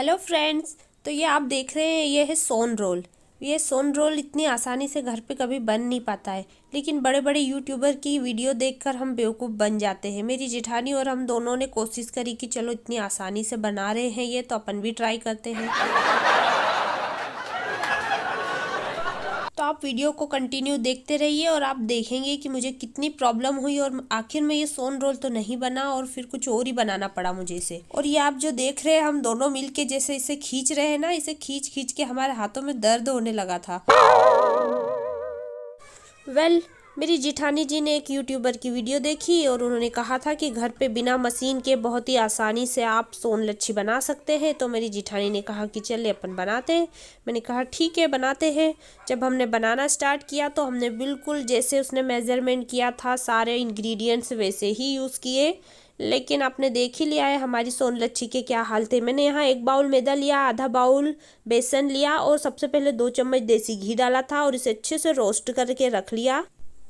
Hello friends. तो ये आप देख रहे हैं, ये है सोन रोल। ये सोन रोल इतनी आसानी से घर पे कभी बन नहीं पाता है, लेकिन बड़े बड़े यूट्यूबर की वीडियो देखकर हम बेवकूफ़ बन जाते हैं। मेरी जेठानी और हम दोनों ने कोशिश करी कि चलो इतनी आसानी से बना रहे हैं ये, तो अपन भी ट्राई करते हैं। तो आप वीडियो को कंटिन्यू देखते रहिए और आप देखेंगे कि मुझे कितनी प्रॉब्लम हुई और आखिर में ये सोन रोल तो नहीं बना और फिर कुछ और ही बनाना पड़ा मुझे इसे। और ये आप जो देख रहे हैं, हम दोनों मिलके जैसे इसे खींच रहे हैं ना, इसे खींच खींच के हमारे हाथों में दर्द होने लगा था। मेरी जिठानी जी ने एक यूट्यूबर की वीडियो देखी और उन्होंने कहा था कि घर पे बिना मशीन के बहुत ही आसानी से आप सोन लच्छी बना सकते हैं। तो मेरी जिठानी ने कहा कि चलिए अपन बनाते हैं। मैंने कहा ठीक है बनाते हैं। जब हमने बनाना स्टार्ट किया तो हमने बिल्कुल जैसे उसने मेज़रमेंट किया था सारे इंग्रेडिएंट्स वैसे ही यूज़ किए, लेकिन आपने देख ही लिया है हमारी सोन लच्छी के क्या हाल थे। मैंने यहाँ 1 बाउल मैदा लिया, आधा बाउल बेसन लिया और सबसे पहले 2 चम्मच देसी घी डाला था और इसे अच्छे से रोस्ट करके रख लिया।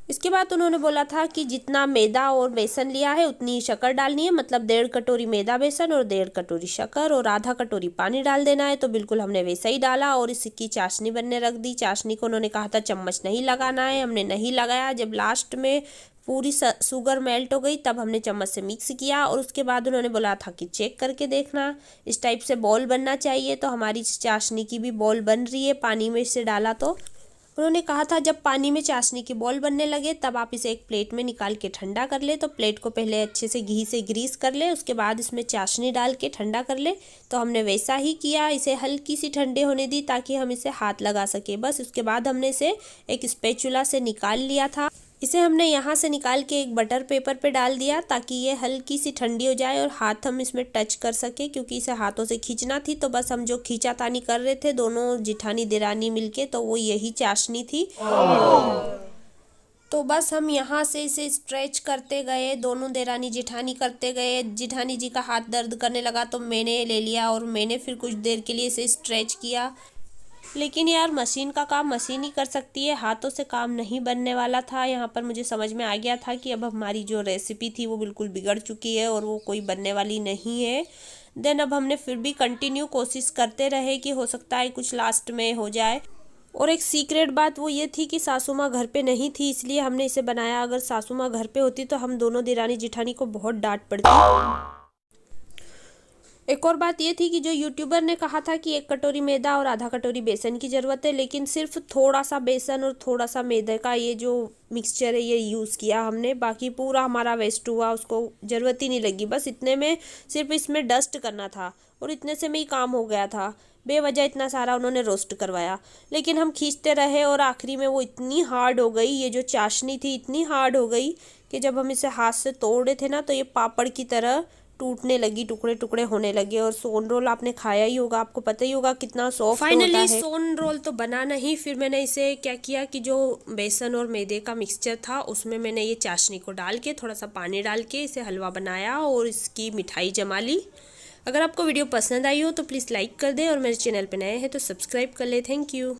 इसके बाद उन्होंने बोला था कि जितना मैदा और बेसन लिया है उतनी शक्कर डालनी है, मतलब 1.5 कटोरी मैदा बेसन और 1.5 कटोरी शक्कर और आधा कटोरी पानी डाल देना है। तो बिल्कुल हमने वैसा ही डाला और इसकी चाशनी बनने रख दी। चाशनी को उन्होंने कहा था चम्मच नहीं लगाना है, हमने नहीं लगाया। जब लास्ट में पूरी शुगर मेल्ट हो गई तब हमने चम्मच से मिक्स किया और उसके बाद उन्होंने बोला था कि चेक करके देखना, इस टाइप से बॉल बनना चाहिए। तो हमारी चाशनी की भी बॉल बन रही है, पानी में इसे डाला तो उन्होंने कहा था जब पानी में चाशनी की बॉल बनने लगे तब आप इसे एक प्लेट में निकाल के ठंडा कर ले। तो प्लेट को पहले अच्छे से घी से ग्रीस कर ले, उसके बाद इसमें चाशनी डाल के ठंडा कर ले। तो हमने वैसा ही किया, इसे हल्की सी ठंडे होने दी ताकि हम इसे हाथ लगा सके बस। उसके बाद हमने इसे एक स्पैचुला से निकाल लिया था। इसे हमने यहाँ से निकाल के एक बटर पेपर पे डाल दिया ताकि ये हल्की सी ठंडी हो जाए और हाथ हम इसमें टच कर सके, क्योंकि इसे हाथों से खींचना थी। तो बस हम जो खींचातानी कर रहे थे दोनों जिठानी देरानी मिलके, तो वो यही चाशनी थी। तो बस हम यहाँ से इसे स्ट्रेच करते गए, दोनों देरानी जिठानी करते गए। जिठानी जी का हाथ दर्द करने लगा तो मैंने ले लिया और मैंने फिर कुछ देर के लिए इसे स्ट्रेच किया। लेकिन यार मशीन का काम मशीन ही कर सकती है, हाथों से काम नहीं बनने वाला था। यहाँ पर मुझे समझ में आ गया था कि अब हमारी जो रेसिपी थी वो बिल्कुल बिगड़ चुकी है और वो कोई बनने वाली नहीं है। देन अब हमने फिर भी कंटिन्यू कोशिश करते रहे कि हो सकता है कुछ लास्ट में हो जाए। और एक सीक्रेट बात वो ये थी कि सासू माँ घर पे नहीं थी, इसलिए हमने इसे बनाया। अगर सासू माँ घर पे होती तो हम दोनों देरानी जिठानी को बहुत डांट पड़ती। एक और बात ये थी कि जो यूट्यूबर ने कहा था कि 1 कटोरी मैदा और आधा कटोरी बेसन की ज़रूरत है, लेकिन सिर्फ थोड़ा सा बेसन और थोड़ा सा मैदे का ये जो मिक्सचर है ये यूज़ किया हमने। बाकी पूरा हमारा वेस्ट हुआ, उसको ज़रूरत ही नहीं लगी। बस इतने में सिर्फ इसमें डस्ट करना था और इतने से में ही काम हो गया था। बेवजह इतना सारा उन्होंने रोस्ट करवाया, लेकिन हम खींचते रहे और आखिरी में वो इतनी हार्ड हो गई, ये जो चाशनी थी इतनी हार्ड हो गई कि जब हम इसे हाथ से तोड़ रहे थे ना तो ये पापड़ की तरह टूटने लगी, टुकड़े टुकड़े होने लगे। और सोन रोल आपने खाया ही होगा, आपको पता ही होगा कितना सॉफ्ट होता है। फाइनली सोन रोल तो बना नहीं, फिर मैंने इसे क्या किया कि जो बेसन और मैदे का मिक्सचर था उसमें मैंने ये चाशनी को डाल के थोड़ा सा पानी डाल के इसे हलवा बनाया और इसकी मिठाई जमा ली। अगर आपको वीडियो पसंद आई हो तो प्लीज़ लाइक कर दें और मेरे चैनल पर नए हैं तो सब्सक्राइब कर ले। Thank you.